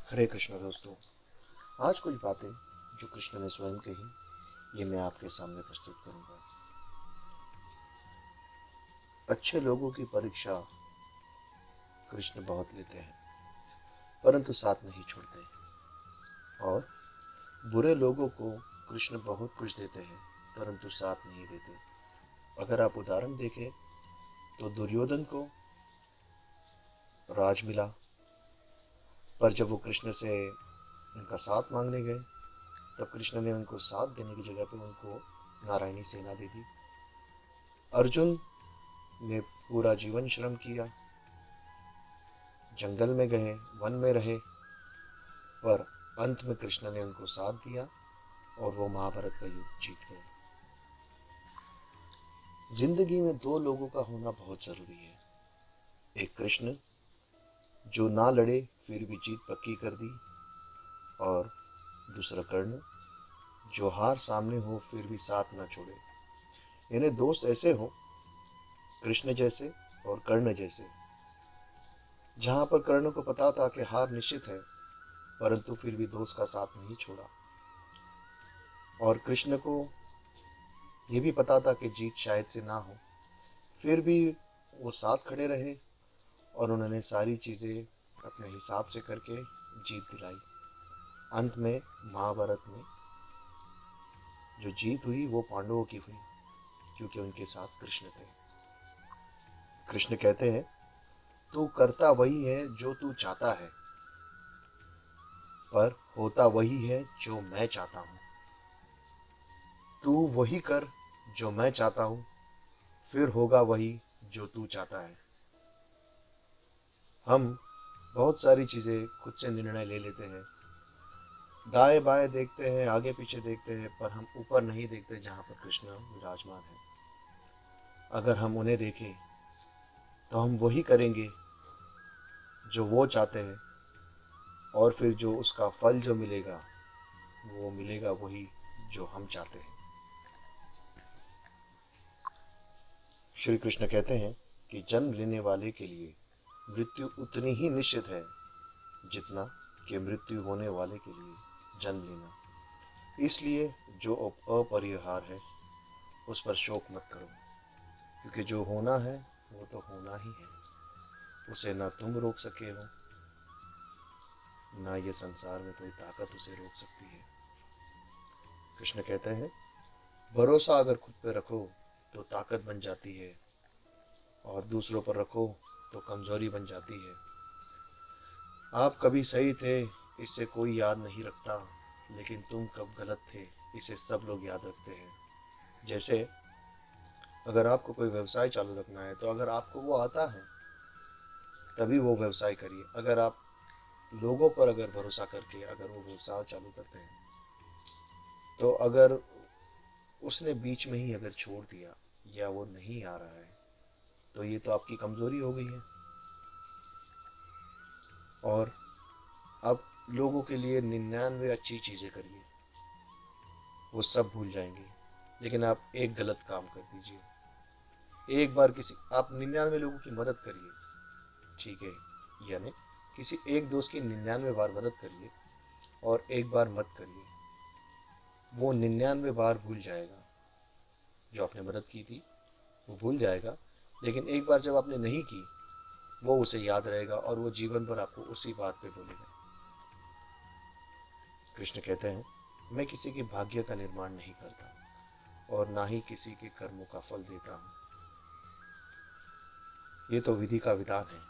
हरे कृष्ण दोस्तों। आज कुछ बातें जो कृष्ण ने स्वयं कही, ये मैं आपके सामने प्रस्तुत करूंगा। अच्छे लोगों की परीक्षा कृष्ण बहुत लेते हैं, परंतु साथ नहीं छोड़ते। और बुरे लोगों को कृष्ण बहुत कुछ देते हैं, परंतु साथ नहीं देते। अगर आप उदाहरण देखें तो दुर्योधन को राज मिला, पर जब वो कृष्ण से उनका साथ मांगने गए, तब कृष्ण ने उनको साथ देने की जगह पे उनको नारायणी सेना दे दी। अर्जुन ने पूरा जीवन श्रम किया, जंगल में गए, वन में रहे, पर अंत में कृष्ण ने उनको साथ दिया और वो महाभारत का युद्ध जीत गए। जिंदगी में दो लोगों का होना बहुत जरूरी है। एक कृष्ण जो ना लड़े फिर भी जीत पक्की कर दी, और दूसरा कर्ण जो हार सामने हो फिर भी साथ ना छोड़े। इन्हें दोस्त ऐसे हो, कृष्ण जैसे और कर्ण जैसे। जहां पर कर्ण को पता था कि हार निश्चित है, परंतु फिर भी दोस्त का साथ नहीं छोड़ा। और कृष्ण को ये भी पता था कि जीत शायद से ना हो, फिर भी वो साथ खड़े रहे और उन्होंने सारी चीज़ें अपने हिसाब से करके जीत दिलाई। अंत में महाभारत में जो जीत हुई वो पांडवों की हुई, क्योंकि उनके साथ कृष्ण थे। कृष्ण कहते हैं, तू करता वही है जो तू चाहता है, पर होता वही है जो मैं चाहता हूँ। तू वही कर जो मैं चाहता हूँ, फिर होगा वही जो तू चाहता है। हम बहुत सारी चीज़ें खुद से निर्णय ले लेते हैं, दाएं बाएं देखते हैं, आगे पीछे देखते हैं, पर हम ऊपर नहीं देखते जहाँ पर कृष्ण विराजमान है। अगर हम उन्हें देखें तो हम वही करेंगे जो वो चाहते हैं, और फिर जो उसका फल जो मिलेगा वो मिलेगा वही जो हम चाहते हैं। श्री कृष्ण कहते हैं कि जन्म लेने वाले के लिए मृत्यु उतनी ही निश्चित है जितना कि मृत्यु होने वाले के लिए जन्म लेना। इसलिए जो अपरिहार्य है उस पर शोक मत करो, क्योंकि जो होना है वो तो होना ही है। उसे ना तुम रोक सके हो, ना ये संसार में कोई ताकत उसे रोक सकती है। कृष्ण कहते हैं, भरोसा अगर खुद पे रखो तो ताकत बन जाती है, और दूसरों पर रखो तो कमजोरी बन जाती है। आप कभी सही थे, इसे कोई याद नहीं रखता, लेकिन तुम कब गलत थे इसे सब लोग याद रखते हैं। जैसे अगर आपको कोई व्यवसाय चालू रखना है, तो अगर आपको वो आता है तभी वो व्यवसाय करिए। अगर आप लोगों पर अगर भरोसा करके अगर वो व्यवसाय चालू करते हैं, तो अगर उसने बीच में ही अगर छोड़ दिया या वो नहीं आ रहा है, तो ये तो आपकी कमजोरी हो गई है। और अब लोगों के लिए 99 अच्छी चीज़ें करिए, वो सब भूल जाएंगे। लेकिन आप एक गलत काम कर दीजिए, एक बार किसी आप 99 लोगों की मदद करिए, ठीक है, यानी किसी एक दोस्त की 99 बार मदद करिए और एक बार मत करिए। वो 99 बार भूल जाएगा, जो आपने मदद की थी वो भूल जाएगा, लेकिन एक बार जब आपने नहीं की वो उसे याद रहेगा और वो जीवन भर आपको उसी बात पे बोलेगा। कृष्ण कहते हैं, मैं किसी के भाग्य का निर्माण नहीं करता और ना ही किसी के कर्मों का फल देता हूँ। ये तो विधि का विधान है।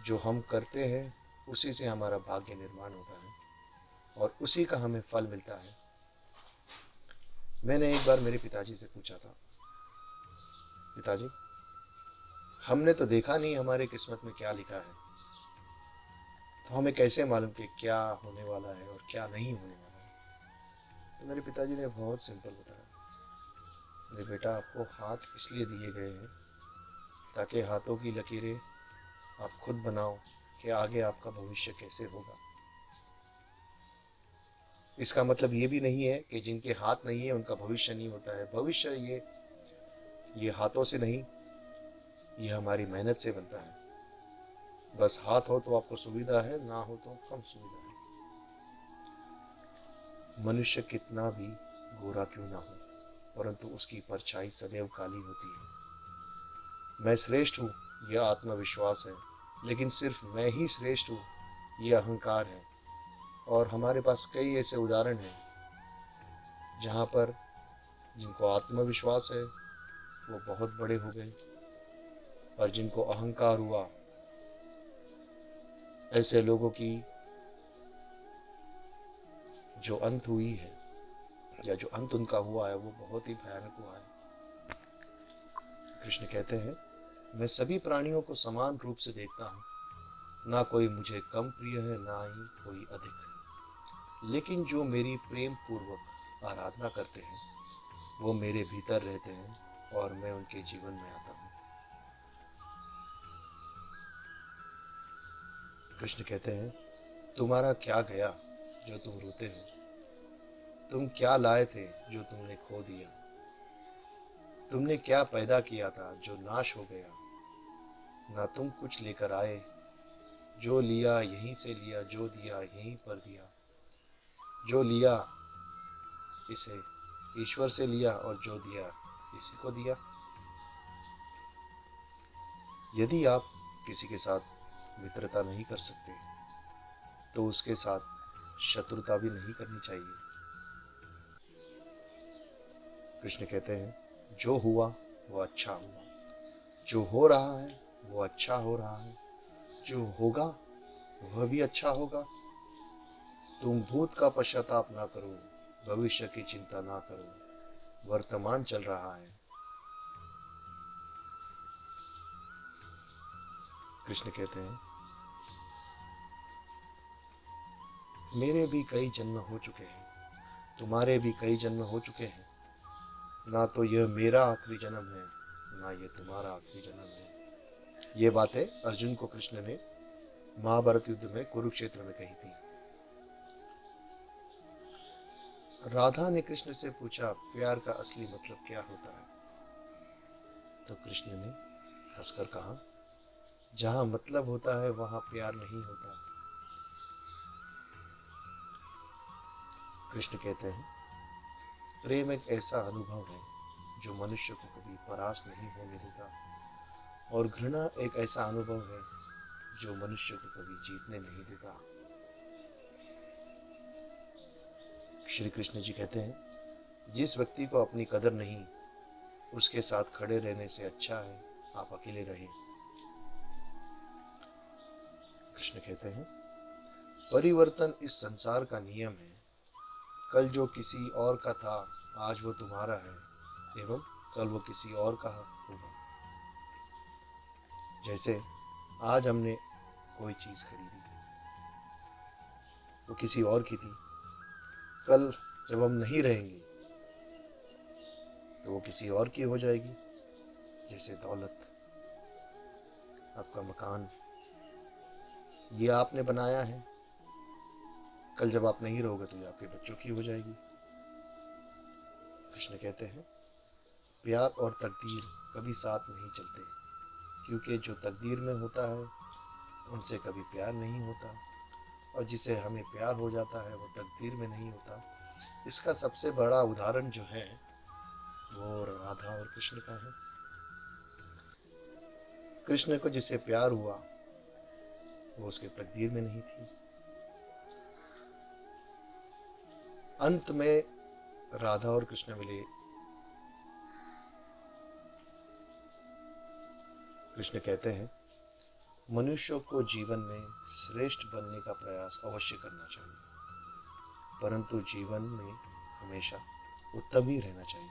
जो हम करते हैं उसी से हमारा भाग्य निर्माण होता है और उसी का हमें फल मिलता है। मैंने एक बार मेरे पिताजी से पूछा था, पिताजी, हमने तो देखा नहीं हमारे किस्मत में क्या लिखा है, तो हमें कैसे मालूम कि क्या होने वाला है और क्या नहीं होने वाला है। तो मेरे पिताजी ने बहुत सिंपल बताया, मेरे बेटा, आपको हाथ इसलिए दिए गए हैं ताकि हाथों की लकीरें आप खुद बनाओ कि आगे आपका भविष्य कैसे होगा। इसका मतलब ये भी नहीं है कि जिनके हाथ नहीं है उनका भविष्य नहीं होता है। भविष्य ये हाथों से नहीं, ये हमारी मेहनत से बनता है। बस हाथ हो तो आपको सुविधा है, ना हो तो कम सुविधा है। मनुष्य कितना भी गोरा क्यों ना हो, परंतु उसकी परछाई सदैव काली होती है। मैं श्रेष्ठ हूँ, यह आत्मविश्वास है, लेकिन सिर्फ मैं ही श्रेष्ठ हूँ, यह अहंकार है। और हमारे पास कई ऐसे उदाहरण हैं जहाँ पर जिनको आत्मविश्वास है वो बहुत बड़े हो गए, और जिनको अहंकार हुआ, ऐसे लोगों की जो अंत हुई है या जो अंत उनका हुआ है वो बहुत ही भयानक हुआ है। कृष्ण कहते हैं, मैं सभी प्राणियों को समान रूप से देखता हूँ, ना कोई मुझे कम प्रिय है, ना ही कोई अधिक। लेकिन जो मेरी प्रेम पूर्वक आराधना करते हैं वो मेरे भीतर रहते हैं और मैं उनके जीवन में आता हूँ। कृष्ण कहते हैं, तुम्हारा क्या गया जो तुम रोते हो? तुम क्या लाए थे जो तुमने खो दिया? तुमने क्या पैदा किया था जो नाश हो गया? ना तुम कुछ लेकर आए, जो लिया यहीं से लिया, जो दिया यहीं पर दिया। जो लिया इसे ईश्वर से लिया और जो दिया इसी को दिया। यदि आप किसी के साथ मित्रता नहीं कर सकते तो उसके साथ शत्रुता भी नहीं करनी चाहिए। कृष्ण कहते हैं, जो हुआ वो अच्छा हुआ, जो हो रहा है वो अच्छा हो रहा है, जो होगा वह भी अच्छा होगा। तुम भूत का पश्चाताप ना करो, भविष्य की चिंता ना करो, वर्तमान चल रहा है। कृष्ण कहते हैं, मेरे भी कई जन्म हो चुके हैं, तुम्हारे भी कई जन्म हो चुके हैं। ना तो यह मेरा आखिरी जन्म है, ना ये तुम्हारा आखिरी जन्म है। ये बातें अर्जुन को कृष्ण ने महाभारत युद्ध में कुरुक्षेत्र में कही थी। राधा ने कृष्ण से पूछा, प्यार का असली मतलब क्या होता है? तो कृष्ण ने हंसकर कहा, जहां मतलब होता है वहां प्यार नहीं होता। कृष्ण कहते हैं, प्रेम एक ऐसा अनुभव है जो मनुष्य को कभी परास्त नहीं होने देता, और घृणा एक ऐसा अनुभव है जो मनुष्य को कभी जीतने नहीं देता। श्री कृष्ण जी कहते हैं, जिस व्यक्ति को अपनी कदर नहीं, उसके साथ खड़े रहने से अच्छा है आप अकेले रहें। कृष्ण कहते हैं, परिवर्तन इस संसार का नियम है। कल जो किसी और का था आज वो तुम्हारा है, एवं कल वो किसी और का होगा। जैसे आज हमने कोई चीज खरीदी, वो किसी और की थी। कल जब हम नहीं रहेंगे तो वो किसी और की हो जाएगी। जैसे दौलत, आपका मकान, ये आपने बनाया है, कल जब आप नहीं रहोगे तो ये आपके बच्चों की हो जाएगी। कृष्ण कहते हैं, प्यार और तकदीर कभी साथ नहीं चलते, क्योंकि जो तकदीर में होता है उनसे कभी प्यार नहीं होता, और जिसे हमें प्यार हो जाता है वो तकदीर में नहीं होता। इसका सबसे बड़ा उदाहरण जो है वो राधा और कृष्ण का है। कृष्ण को जिसे प्यार हुआ वो उसके तकदीर में नहीं थी। अंत में राधा और कृष्ण मिले। कृष्ण कहते हैं, मनुष्यों को जीवन में श्रेष्ठ बनने का प्रयास अवश्य करना चाहिए, परंतु जीवन में हमेशा उत्तम ही रहना चाहिए।